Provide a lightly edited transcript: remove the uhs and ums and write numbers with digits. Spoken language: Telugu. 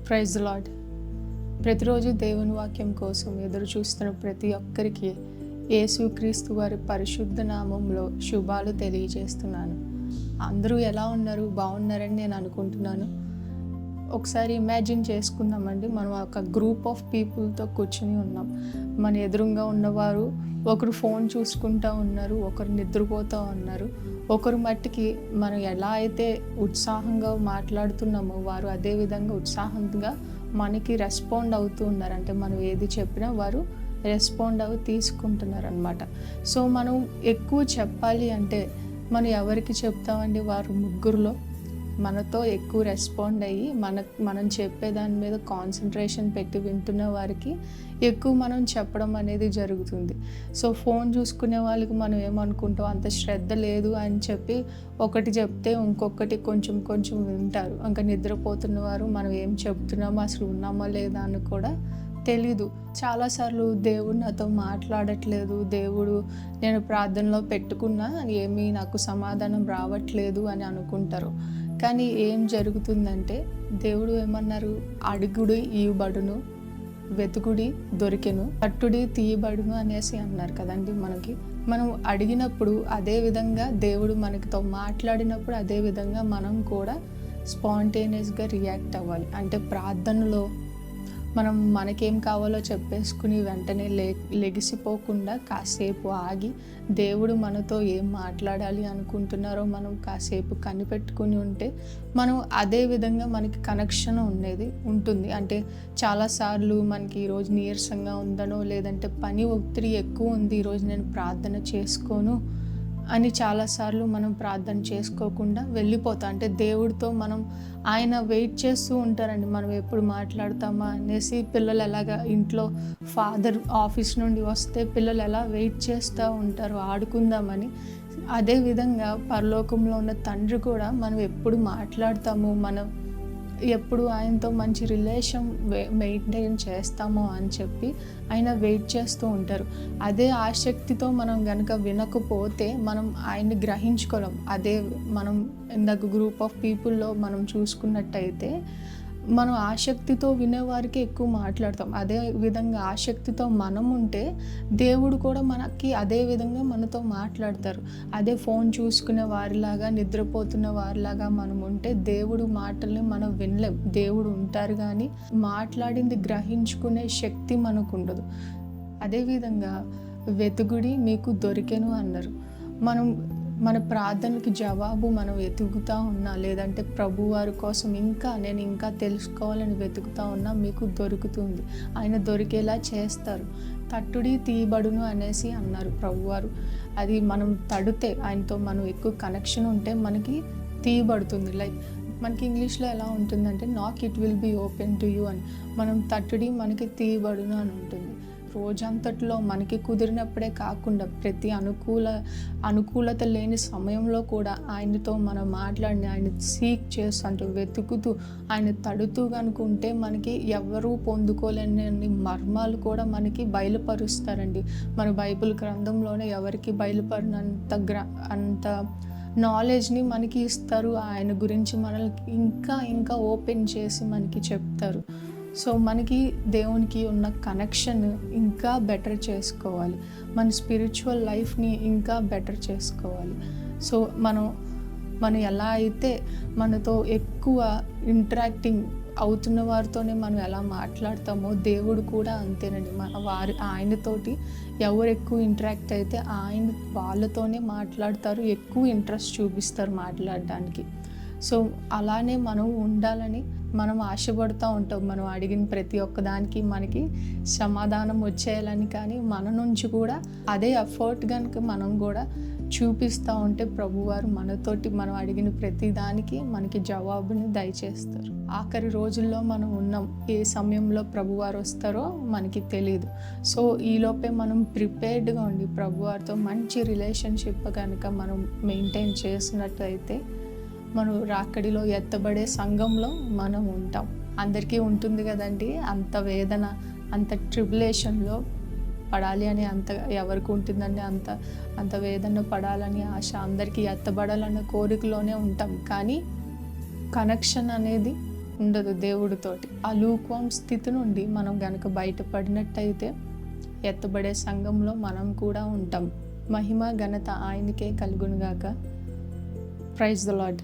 Praise the lord. ప్రతిరోజు దేవుని వాక్యం కోసం ఎదురు చూస్తున్న ప్రతి ఒక్కరికి యేసుక్రీస్తు వారి పరిశుద్ధ నామంలో శుభాలు తెలియజేస్తున్నాను. అందరూ ఎలా ఉన్నారు? బాగున్నారని నేను అనుకుంటున్నాను. ఒకసారి ఇమాజిన్ చేసుకుందామండి, మనం ఒక గ్రూప్ ఆఫ్ పీపుల్తో కూర్చుని ఉన్నాం. మన ఎదురుగా ఉన్నవారు ఒకరు ఫోన్ చూసుకుంటూ ఉన్నారు, ఒకరు నిద్రపోతూ ఉన్నారు. ఒకరు మట్టికి మనం ఎలా అయితే ఉత్సాహంగా మాట్లాడుతున్నామో వారు అదే విధంగా ఉత్సాహంగా మనకి రెస్పాండ్ అవుతూ ఉన్నారు. అంటే మనం ఏది చెప్పినా వారు రెస్పాండ్ అవి తీసుకుంటున్నారు అన్నమాట. సో మనం ఎక్కువ చెప్పాలి అంటే మనం ఎవరికి చెప్తామండి? వారు ముగ్గురులో మనతో ఎక్కువ రెస్పాండ్ అయ్యి మనం చెప్పే దాని మీద కాన్సన్ట్రేషన్ పెట్టి వింటున్న వారికి ఎక్కువ మనం చెప్పడం అనేది జరుగుతుంది. సో ఫోన్ చూసుకునే వాళ్ళకి మనం ఏమనుకుంటాం, అంత శ్రద్ధ లేదు అని చెప్పి ఒకటి చెప్తే ఇంకొకటి కొంచెం కొంచెం వింటారు. ఇంకా నిద్రపోతున్న వారు మనం ఏం చెప్తున్నామో అసలు ఉన్నామో లేదా అని కూడా తెలీదు. చాలాసార్లు దేవుడు నాతో మాట్లాడట్లేదు, దేవుడు నేను ప్రార్థనలో పెట్టుకున్నా ఏమీ నాకు సమాధానం రావట్లేదు అని అనుకుంటారు. కానీ ఏం జరుగుతుందంటే దేవుడు ఏమన్నారు? అడుగుడి ఇవ్వబడును, వెతుకుడి దొరికెను, తట్టుడి తీయబడును అనేసి అన్నారు కదండి. మనం అడిగినప్పుడు అదే విధంగా దేవుడు మనతో మాట్లాడినప్పుడు అదే విధంగా మనం కూడా స్పాంటేనియస్గా రియాక్ట్ అవ్వాలి. అంటే ప్రార్థనలో మనం మనకేం కావాలో చెప్పేసుకుని వెంటనే లెగిసిపోకుండా కాసేపు ఆగి దేవుడు మనతో ఏం మాట్లాడాలి అనుకుంటున్నారో మనం కాసేపు కనిపెట్టుకుని ఉంటే మనం అదే విధంగా మనకి కనెక్షన్ ఉంటుంది. అంటే చాలాసార్లు మనకి ఈరోజు నీరసంగా ఉందనో లేదంటే పని ఒత్తిడి ఎక్కువ ఉంది, ఈరోజు నేను ప్రార్థన చేసుకోను అని చాలాసార్లు మనం ప్రార్థన చేసుకోకుండా వెళ్ళిపోతాం. అంటే దేవుడితో ఆయన వెయిట్ చేస్తూ ఉంటారండి, మనం ఎప్పుడు మాట్లాడతామా అనేసి. పిల్లలు ఎలాగా ఇంట్లో ఫాదర్ ఆఫీస్ నుండి వస్తే పిల్లలు ఎలా వెయిట్ చేస్తూ ఉంటారు ఆడుకుందామని, అదేవిధంగా పరలోకంలో ఉన్న తండ్రి కూడా మనం ఎప్పుడు మాట్లాడతాము, మనం ఎప్పుడు ఆయనతో మంచి రిలేషన్ మెయింటైన్ చేస్తామో అని చెప్పి ఆయన వెయిట్ చేస్తూ ఉంటారు. అదే ఆసక్తితో మనం కనుక వినకపోతే మనం ఆయన్ని గ్రహించుకోలేం. అదే మనం ఇందాక గ్రూప్ ఆఫ్ పీపుల్లో మనం చూసుకున్నట్టయితే మనం ఆసక్తితో వినేవారికి ఎక్కువ మాట్లాడతాం. అదే విధంగా ఆసక్తితో మనం ఉంటే దేవుడు కూడా మనకి అదే విధంగా మనతో మాట్లాడతారు. అదే ఫోన్ చూసుకునే వారిలాగా నిద్రపోతున్న వారిలాగా మనం ఉంటే దేవుడు మాటల్ని మనం వినలేం. దేవుడు ఉంటారు కానీ మాట్లాడింది గ్రహించుకునే శక్తి మనకు ఉండదు. అదేవిధంగా వెతుకుడి మీకు దొరికెను అన్నారు. మన ప్రార్థనకి జవాబు మనం వెతుకుతూ ఉన్నా, లేదంటే ప్రభువారి కోసం నేను ఇంకా తెలుసుకోవాలని వెతుకుతూ ఉన్నా, మీకు దొరుకుతుంది. ఆయన దొరికేలా చేస్తారు. తట్టుడి తీయబడును అనేసి అన్నారు ప్రభువారు. అది మనం తడితే, ఆయనతో మనం ఎక్కువ కనెక్షన్ ఉంటే మనకి తీయబడుతుంది. లైక్ మనకి ఇంగ్లీష్లో ఎలా ఉంటుందంటే knock it will be open to you అని. మనం తట్టుడి మనకి తీయబడును అని ఉంటుంది. రోజంతట్లో మనకి కుదిరినప్పుడే కాకుండా ప్రతి అనుకూలత లేని సమయంలో కూడా ఆయనతో మనం మాట్లాడి ఆయన సీక్ చేస్తూ వెతుకుతూ ఆయన తడుతూ కనుకుంటే మనకి ఎవరూ పొందుకోలేని మర్మాలు కూడా మనకి బయలుపరుస్తారండి. మన బైబిల్ గ్రంథంలోనే ఎవరికి అంత నాలెడ్జ్ని మనకి ఇస్తారు. ఆయన గురించి మనల్ని ఇంకా ఓపెన్ చేసి మనకి చెప్తారు. సో మనకి దేవునికి ఉన్న కనెక్షన్ ఇంకా బెటర్ చేసుకోవాలి, మన స్పిరిచువల్ లైఫ్ని ఇంకా బెటర్ చేసుకోవాలి. సో మనం ఎలా అయితే మనతో ఎక్కువ ఇంటరాక్టింగ్ అవుతున్న వారితోనే మనం ఎలా మాట్లాడతామో దేవుడు కూడా అంతేనండి. ఆయనతోటి ఎవరు ఎక్కువ ఇంటరాక్ట్ అయితే వాళ్ళతోనే మాట్లాడతారు, ఎక్కువ ఇంట్రెస్ట్ చూపిస్తారు మాట్లాడడానికి. సో అలానే మనం ఉండాలని మనం ఆశపడుతూ ఉంటాం. మనం అడిగిన ప్రతి ఒక్కదానికి మనకి సమాధానం వచ్చేయాలని, కానీ మన నుంచి కూడా అదే ఎఫర్ట్ కనుక మనం కూడా చూపిస్తూ ఉంటే ప్రభువారు మనతోటి మనం అడిగిన ప్రతి దానికి మనకి జవాబుని దయచేస్తారు. ఆఖరి రోజుల్లో మనం ఉన్నాం. ఏ సమయంలో ప్రభువారు వస్తారో మనకి తెలియదు. సో ఈలోపే మనం ప్రిపేర్డ్గా ఉండి ప్రభువారితో మంచి రిలేషన్షిప్ కనుక మనం మెయింటైన్ చేసినట్టయితే మనం రాకడిలో ఎత్తబడే సంఘంలో మనం ఉంటాం. అందరికీ ఉంటుంది కదండి, అంత వేదన, అంత ట్రిబులేషన్లో పడాలి అని ఎవరికి ఉంటుందండి? అంత వేదన పడాలని ఆశ, అందరికీ ఎత్తబడాలన్న కోరికలోనే ఉంటాం. కానీ కనెక్షన్ అనేది ఉండదు దేవుడితోటి. ఆ లూక్వామ్ స్థితి నుండి మనం గనక బయటపడినట్టయితే ఎత్తబడే సంఘంలో మనం కూడా ఉంటాం. మహిమ ఘనత ఆయనకే కలుగునుగాక. Praise the lord.